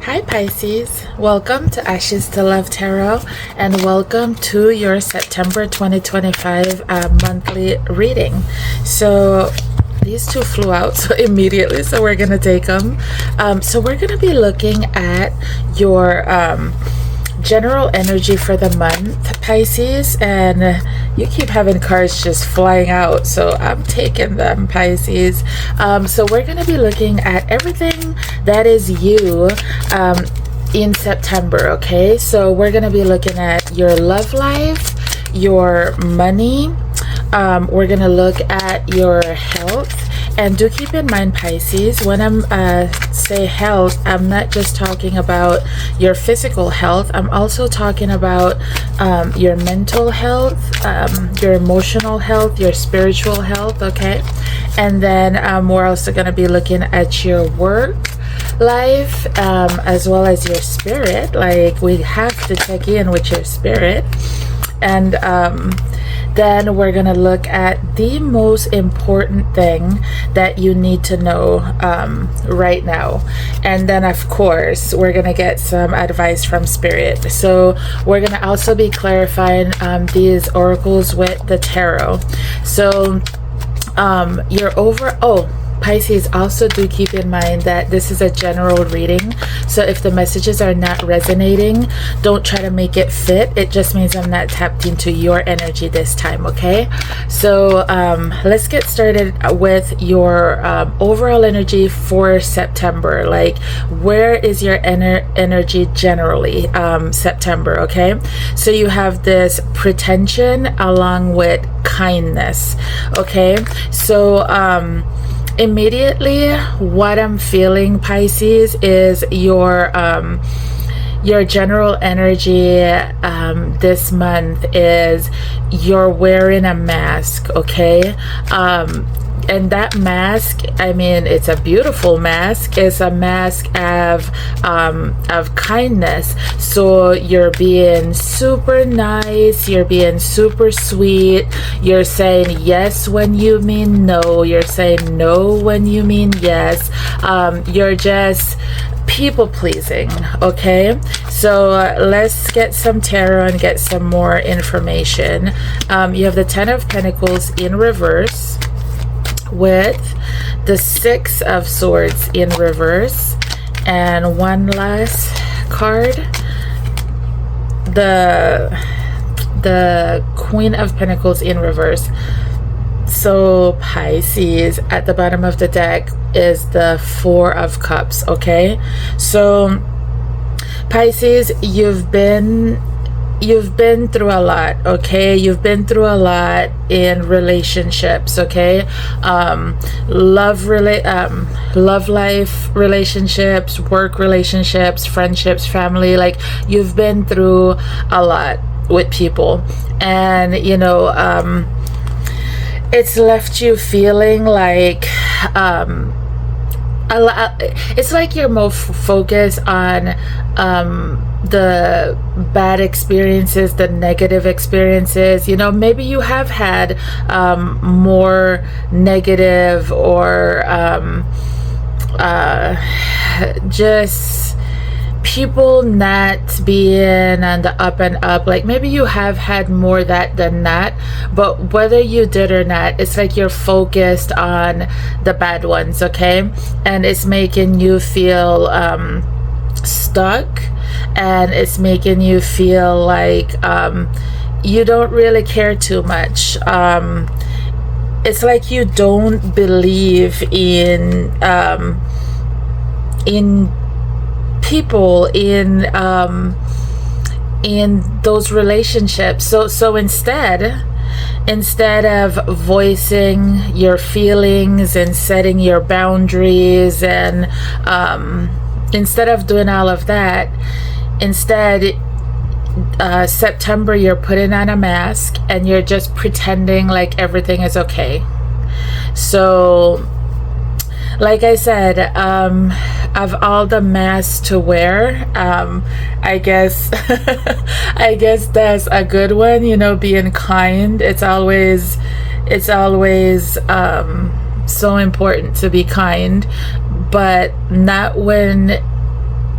Hi Pisces, welcome to Ashestolovetarot and welcome to your September 2025 monthly reading. So these two flew out so immediately, so we're going to take them. So we're going to be looking at your general energy for the month, Pisces, and you keep having cards just flying out, so I'm taking them, Pisces. So we're going to be looking at everything that is you in September, okay? So we're going to be looking at your love life, your money, we're going to look at your health. And do keep in mind, Pisces, when I'm say health, I'm not just talking about your physical health. I'm also talking about your mental health, your emotional health, your spiritual health, okay? And then we're also going to be looking at your work life, as well as your spirit. Like, we have to check in with your spirit. And then we're gonna look at the most important thing that you need to know right now, and then of course we're gonna get some advice from spirit. So we're gonna also be clarifying these oracles with the tarot. So Pisces, also do keep in mind that this is a general reading, so if the messages are not resonating, don't try to make it fit. It just means I'm not tapped into your energy this time, okay? So let's get started with your overall energy for September. Like, where is your energy generally September, okay? So you have this pretension along with kindness, okay? So immediately what I'm feeling, Pisces, is your general energy this month is you're wearing a mask, okay? And that mask, I mean, it's a beautiful mask. It's a mask of kindness. So you're being super nice. You're being super sweet. You're saying yes when you mean no. You're saying no when you mean yes. You're just people pleasing, okay? So let's get some tarot and get some more information. You have the Ten of Pentacles in reverse, with the Six of Swords in reverse, and one last card, the Queen of Pentacles in reverse. So Pisces, at the bottom of the deck is the Four of Cups, okay? So Pisces, you've been through a lot, okay? You've been through a lot in relationships, okay? Love life relationships, work relationships, friendships, family. Like, you've been through a lot with people, and you know, it's left you feeling like it's like you're more focused on the bad experiences, the negative experiences. You know, maybe you have had more negative or just people not being on the up and up. Like, maybe you have had more that than that, but whether you did or not, it's like you're focused on the bad ones, okay? And it's making you feel stuck, and it's making you feel like you don't really care too much. It's like you don't believe in people, in those relationships. So instead of voicing your feelings and setting your boundaries, and instead of doing all of that, instead September, you're putting on a mask and you're just pretending like everything is okay. So like I said, of all the masks to wear, I guess I guess that's a good one, you know, being kind. It's always so important to be kind, but not when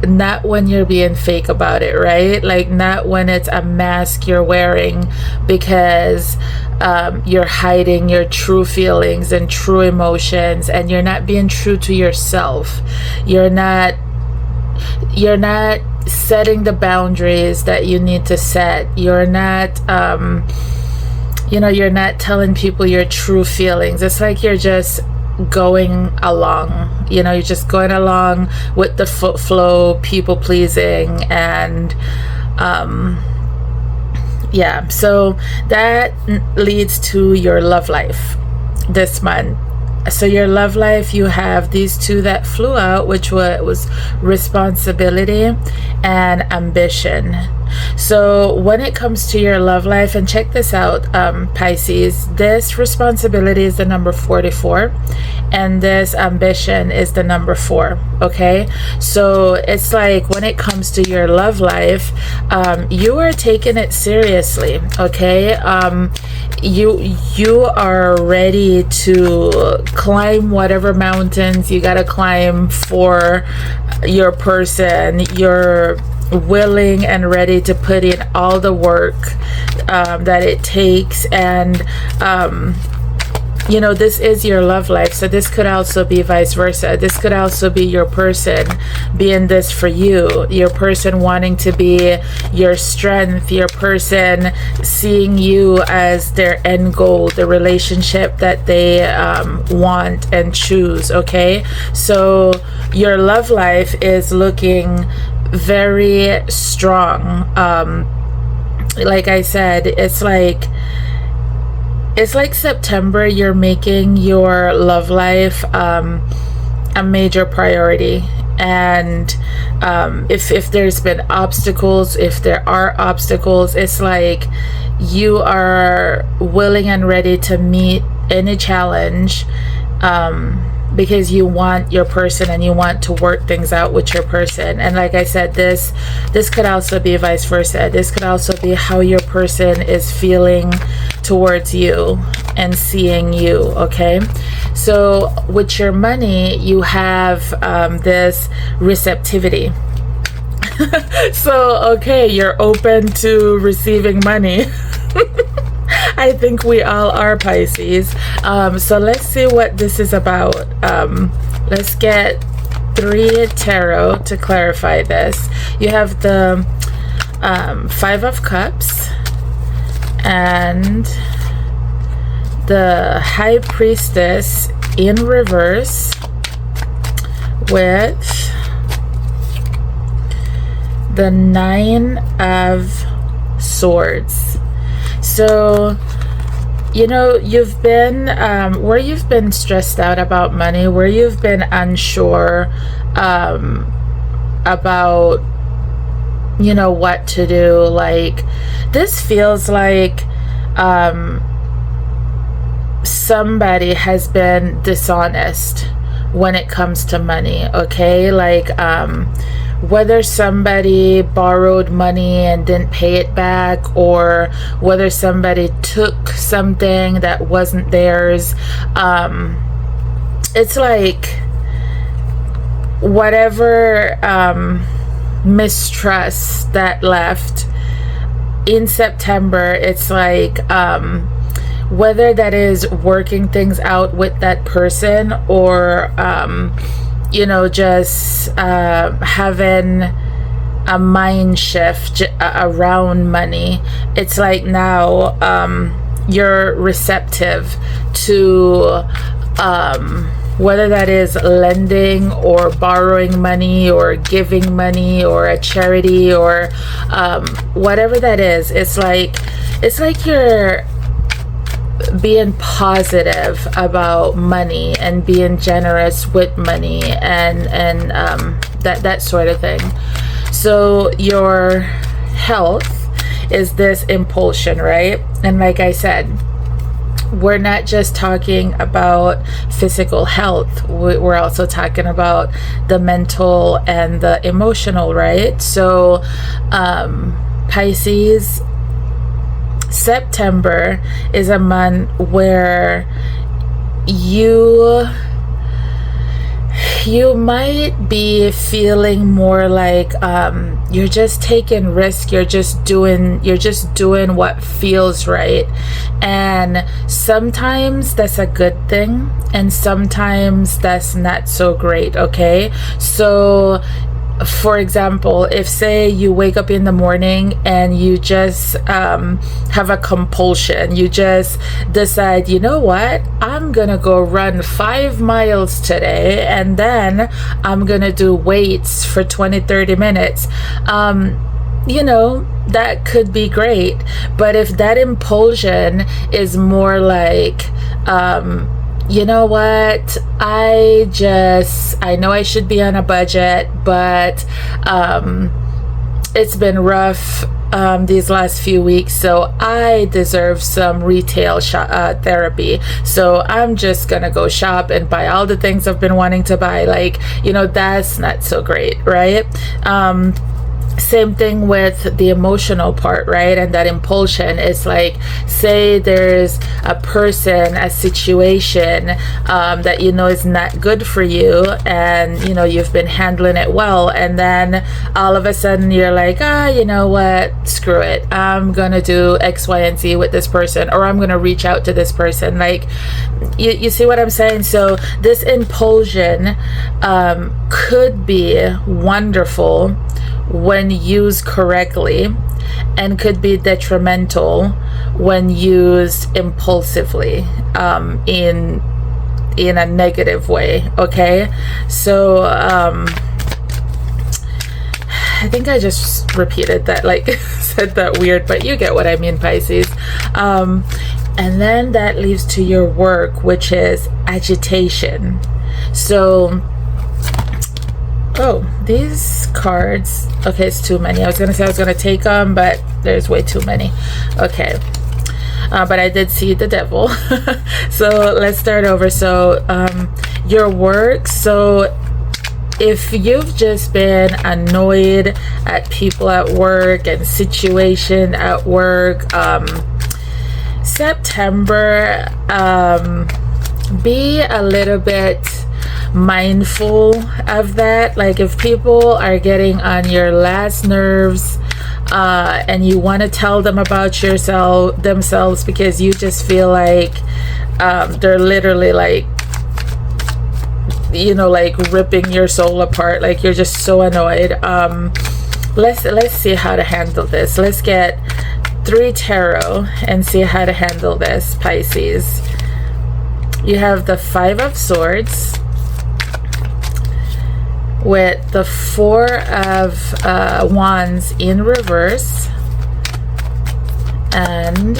not when you're being fake about it, right? Like, not when it's a mask you're wearing because you're hiding your true feelings and true emotions, and you're not being true to yourself. You're not setting the boundaries that you need to set. You're not you're not telling people your true feelings. It's like you're just going along, you're just going along with the flow, people pleasing, and so that leads to your love life this month. So your love life, you have these two that flew out, which was responsibility and ambition. So when it comes to your love life, and check this out, Pisces, this responsibility is the number 44, and this ambition is the number 4. Okay, so it's like when it comes to your love life, you are taking it seriously. Okay, you are ready to climb whatever mountains you gotta climb for your person. You're willing and ready to put in all the work that it takes, and this is your love life. So this could also be vice versa. This could also be your person being this for you, your person wanting to be your strength, your person seeing you as their end goal, the relationship that they want and choose. Okay, so your love life is looking very strong. Like I said, it's like September, you're making your love life a major priority. And if there's been obstacles, if there are obstacles, it's like you are willing and ready to meet any challenge, because you want your person and you want to work things out with your person. And like I said, this could also be vice versa. This could also be how your person is feeling towards you and seeing you. Okay, so with your money, you have this receptivity. So okay, you're open to receiving money. I think we all are, Pisces. So let's see what this is about. Let's get 3 tarot to clarify this. You have the 5 of Cups and the High Priestess in reverse with the 9 of Swords. So you've been where you've been stressed out about money, where you've been unsure about what to do. Like, this feels like somebody has been dishonest when it comes to money. Okay, like whether somebody borrowed money and didn't pay it back, or whether somebody took something that wasn't theirs. It's like whatever mistrust that left in September, it's like whether that is working things out with that person, or just having a mind shift around money. It's like now you're receptive to whether that is lending or borrowing money or giving money or a charity or whatever that is. It's like you're being positive about money and being generous with money and that sort of thing. So your health is this impulsion, right? And like I said, we're not just talking about physical health, we're also talking about the mental and the emotional, right? So Pisces, September is a month where you might be feeling more like you're just taking risk, you're just doing what feels right. And sometimes that's a good thing, and sometimes that's not so great. Okay, so for example, if say you wake up in the morning and you just have a compulsion, you just decide, you know what, I'm gonna go run 5 miles today, and then I'm gonna do weights for 20-30 minutes, you know, that could be great. But if that impulsion is more like, you know what, I know I should be on a budget, but it's been rough these last few weeks, so I deserve some retail therapy, so I'm just gonna go shop and buy all the things I've been wanting to buy. Like, you know, that's not so great, right? Same thing with the emotional part, right? And that impulsion is like, say there's a person, a situation that you know is not good for you, and you know you've been handling it well, and then all of a sudden you're like, you know what, screw it, I'm gonna do X, Y, and Z with this person, or I'm gonna reach out to this person. Like, you see what I'm saying? So this impulsion could be wonderful when used correctly, and could be detrimental when used impulsively, in a negative way. Okay, so I think I just repeated that, like said that weird, but you get what I mean, Pisces. And then that leads to your work, which is agitation. So these cards, okay, it's too many. I was gonna say I was gonna take them, but there's way too many. Okay, but I did see the devil. So let's start over. So your work. So if you've just been annoyed at people at work and situation at work, September, be a little bit mindful of that. Like, if people are getting on your last nerves, and you want to tell them about themselves because you just feel like they're literally like, you know, like ripping your soul apart, like you're just so annoyed, let's see how to handle this. Let's get 3 tarot and see how to handle this, Pisces. You have the 5 of Swords with the 4 of Wands in reverse, and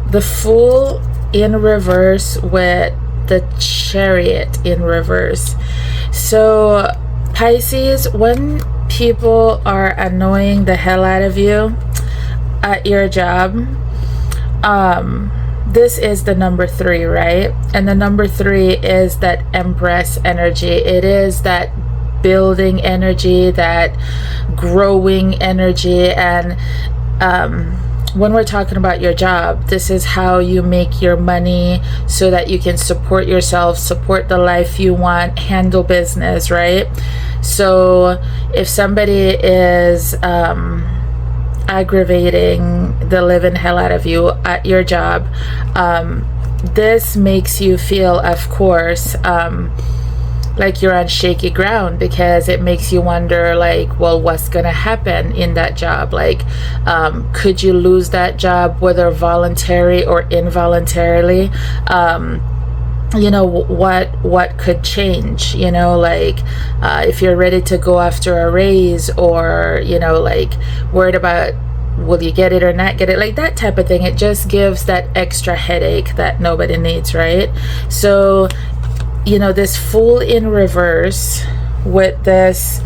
the Fool in reverse with the Chariot in reverse. So Pisces, when people are annoying the hell out of you at your job, this is the number 3, right? And the number 3 is that Empress energy. It is that building energy, that growing energy. And when we're talking about your job, this is how you make your money so that you can support yourself, support the life you want, handle business, right? So if somebody is aggravating the living hell out of you at your job, this makes you feel, of course, like you're on shaky ground, because it makes you wonder, like, well, what's gonna happen in that job? Like, could you lose that job, whether voluntary or involuntarily? You know, what could change? You know, like, if you're ready to go after a raise, or, you know, like worried about will you get it or not get it, like that type of thing. It just gives that extra headache that nobody needs, right? So, you know, this Fool in reverse with this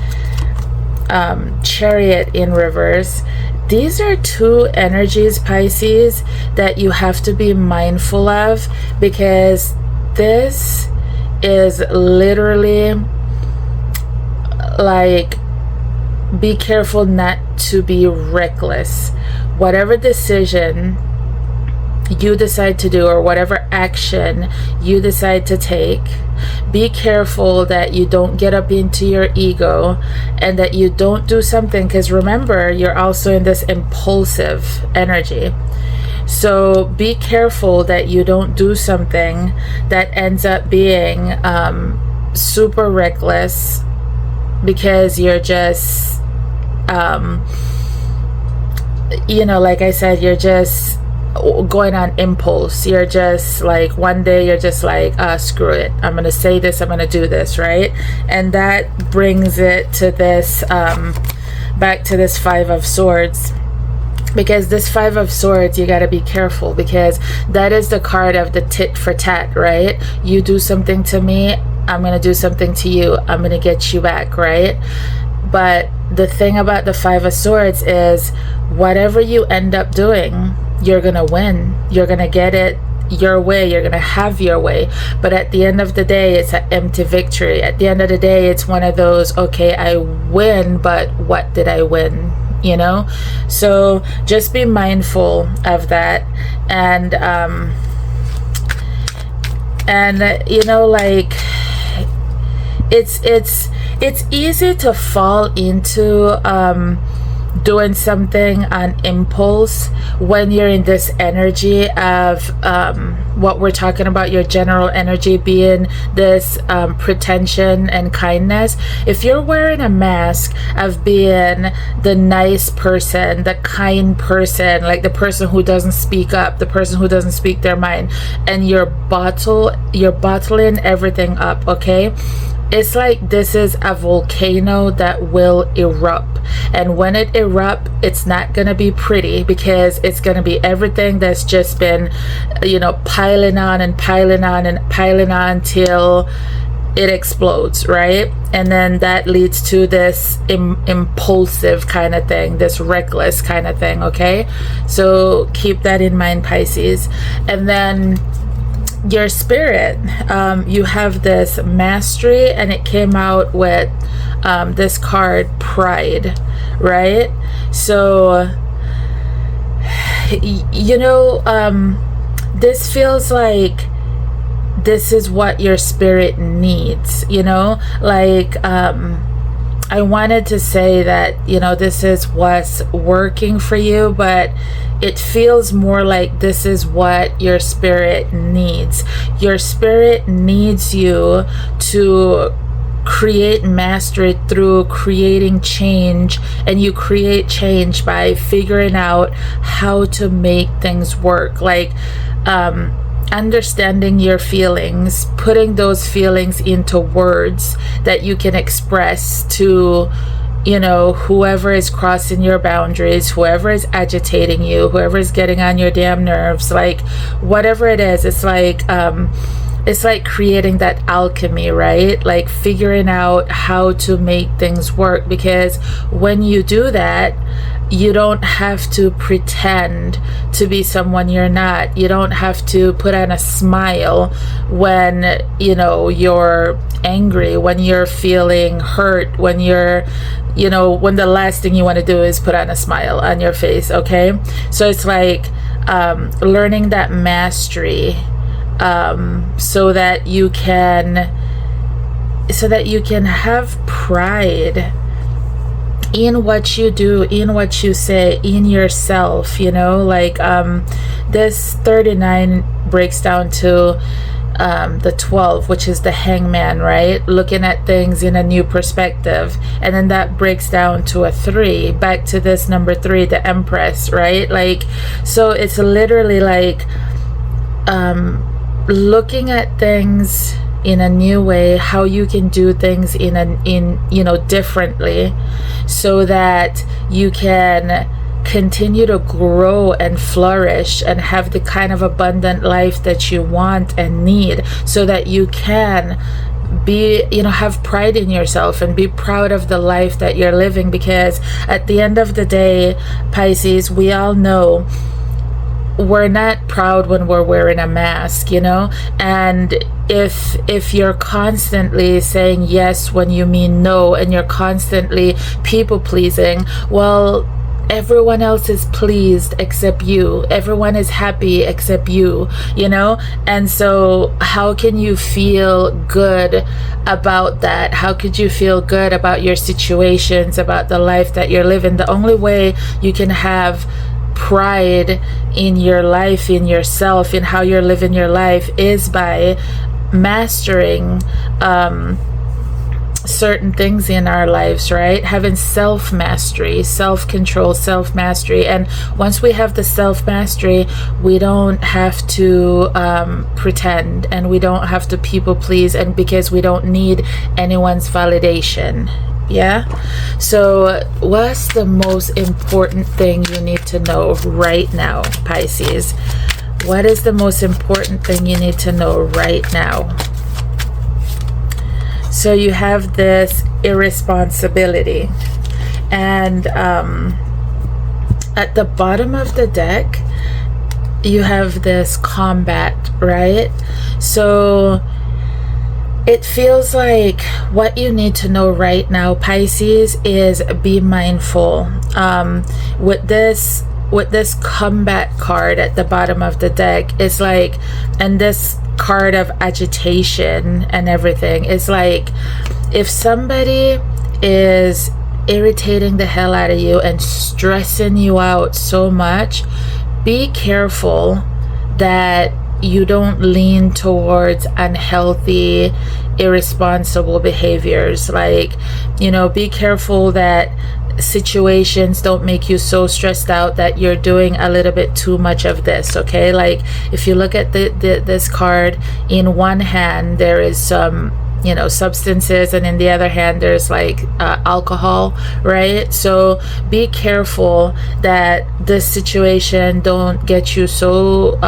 Chariot in reverse, these are 2 energies, Pisces, that you have to be mindful of, because this is literally like, be careful not to be reckless. Whatever decision you decide to do, or whatever action you decide to take. Be careful that you don't get up into your ego and that you don't do something, because remember, you're also in this impulsive energy. So be careful that you don't do something that ends up being super reckless, because you're just, like I said, you're just going on impulse. You're just like, one day you're just like, screw it, I'm gonna say this, I'm gonna do this, right? And that brings it to this, back to this Five of Swords. Because this Five of Swords, you got to be careful, because that is the card of the tit for tat, right? You do something to me, I'm going to do something to you. I'm going to get you back, right? But the thing about the Five of Swords is, whatever you end up doing, you're going to win. You're going to get it your way. You're going to have your way. But at the end of the day, it's an empty victory. At the end of the day, it's one of those, okay, I win, but what did I win? So just be mindful of that. And like, it's easy to fall into doing something on impulse when you're in this energy of what we're talking about, your general energy being this pretension and kindness. If you're wearing a mask of being the nice person, the kind person, like the person who doesn't speak up, the person who doesn't speak their mind, and you're bottling everything up, okay? It's like this is a volcano that will erupt. And when it erupts, it's not going to be pretty, because it's going to be everything that's just been, piling on and piling on and piling on till it explodes, right? And then that leads to this impulsive kind of thing, this reckless kind of thing, okay? So keep that in mind, Pisces. And then your spirit, you have this mastery, and it came out with this card, pride, right? So this feels like this is what your spirit needs, like I wanted to say that this is what's working for you, but it feels more like this is what your spirit needs. Your spirit needs you to create mastery through creating change, and you create change by figuring out how to make things work, like understanding your feelings, putting those feelings into words that you can express to whoever is crossing your boundaries, whoever is agitating you, whoever is getting on your damn nerves, like whatever it is. It's like creating that alchemy, right? Like figuring out how to make things work, because when you do that, you don't have to pretend to be someone you're not. You don't have to put on a smile when you're angry, when you're feeling hurt, when you're when the last thing you want to do is put on a smile on your face, okay? So it's like learning that mastery, so that you can have pride in what you do, in what you say, in yourself, like this 39 breaks down to the 12, which is the hangman, right? Looking at things in a new perspective. And then that breaks down to a 3, back to this number 3, the empress, right? Like, so it's literally like looking at things in a new way, how you can do things differently, so that you can continue to grow and flourish and have the kind of abundant life that you want and need, so that you can be have pride in yourself and be proud of the life that you're living. Because at the end of the day, Pisces, we all know we're not proud when we're wearing a mask, and if you're constantly saying yes when you mean no, and you're constantly people pleasing, well, everyone else is pleased except you. Everyone is happy except you, you know? And so how can you feel good about that? How could you feel good about your situations, about the life that you're living? The only way you can have pride in your life, in yourself, in how you're living your life, is by mastering certain things in our lives, right? Having self-mastery, self-control, self-mastery. And once we have the self-mastery, we don't have to pretend, and we don't have to people please, and because we don't need anyone's validation. Yeah. So what's the most important thing you need to know right now, Pisces? What is the most important thing you need to know right now? So you have this irresponsibility, and at the bottom of the deck you have this combat, right? So it feels like what you need to know right now, Pisces, is be mindful. With this combat card at the bottom of the deck, it's like, and this card of agitation and everything, it's like if somebody is irritating the hell out of you and stressing you out so much, be careful that you don't lean towards unhealthy, irresponsible behaviors. Like, you know, be careful that situations don't make you so stressed out that you're doing a little bit too much of this. Okay, like if you look at this card, in one hand there is some, you know, substances, and in the other hand there's like alcohol, right? So be careful that this situation don't get you so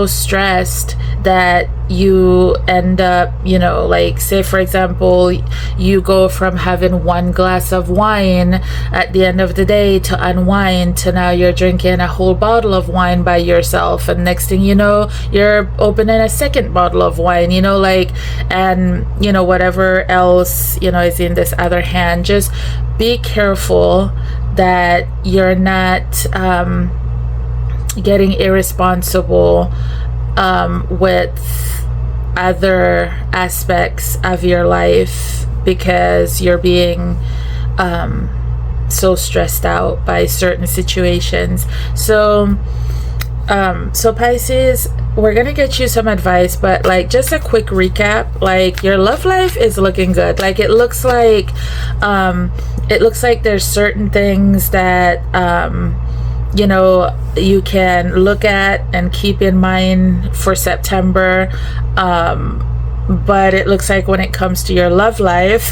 stressed that you end up, you know, like say for example, you go from having one glass of wine at the end of the day to unwind to now you're drinking a whole bottle of wine by yourself, and next thing you know you're opening a second bottle of wine, you know, like, and you know, whatever else, you know, is in this other hand. Just be careful that you're not getting irresponsible with other aspects of your life because you're being so stressed out by certain situations. So Pisces, we're gonna get you some advice, but like just a quick recap. Like your love life is looking good. Like it looks like there's certain things that you know, you can look at and keep in mind for September, but it looks like when it comes to your love life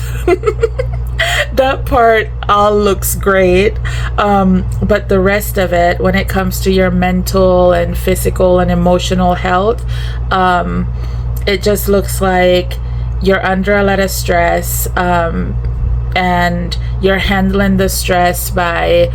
that part all looks great, but the rest of it, when it comes to your mental and physical and emotional health, it just looks like you're under a lot of stress, and you're handling the stress by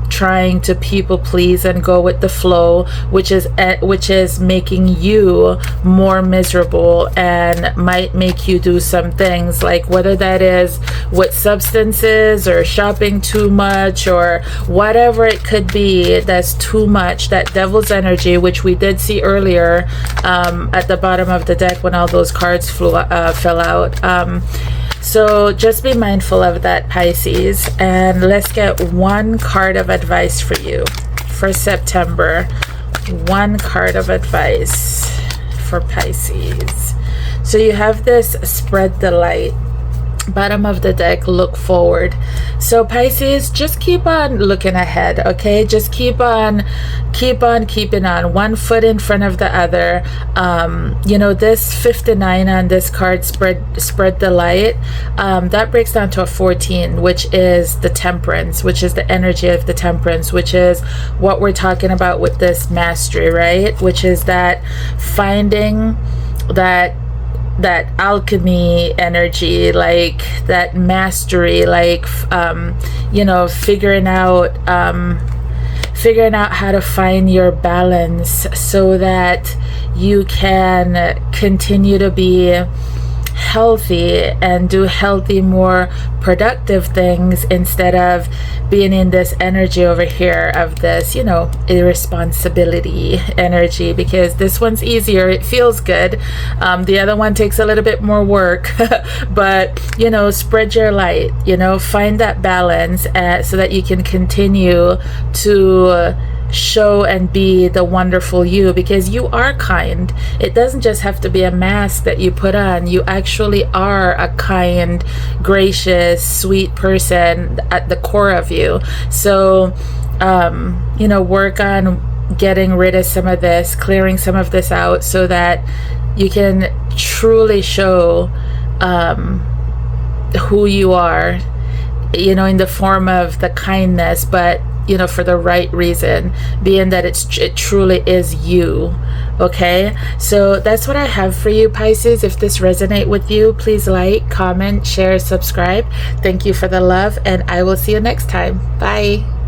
trying to people please and go with the flow, which is making you more miserable and might make you do some things, like whether that is with substances or shopping too much or whatever it could be that's too much, that devil's energy, which we did see earlier at the bottom of the deck when all those cards fell out. So just be mindful of that, Pisces, and let's get one card of advice for you for September. One card of advice for Pisces. So you have this spread the light. Bottom of the deck, look forward. So Pisces, just keep on looking ahead, okay? Just keep on keeping on, one foot in front of the other. You know, this 59 on this card, spread the light, that breaks down to a 14, which is the temperance, which is the energy of the temperance, which is what we're talking about with this mastery, right? Which is that finding that alchemy energy, like that mastery, like you know, figuring out how to find your balance so that you can continue to be healthy and do healthy, more productive things instead of being in this energy over here of this, you know, irresponsibility energy, because this one's easier. It feels good. The other one takes a little bit more work, but, you know, spread your light, you know, find that balance so that you can continue to show and be the wonderful you, because you are kind. It doesn't just have to be a mask that you put on. You actually are a kind, gracious, sweet person at the core of you. So you know, work on getting rid of some of this, clearing some of this out, so that you can truly show who you are, you know, in the form of the kindness, but, you know, for the right reason, being that it truly is you. Okay, so that's what I have for you, Pisces. If this resonates with you, please like, comment, share, subscribe. Thank you for the love, and I will see you next time. Bye.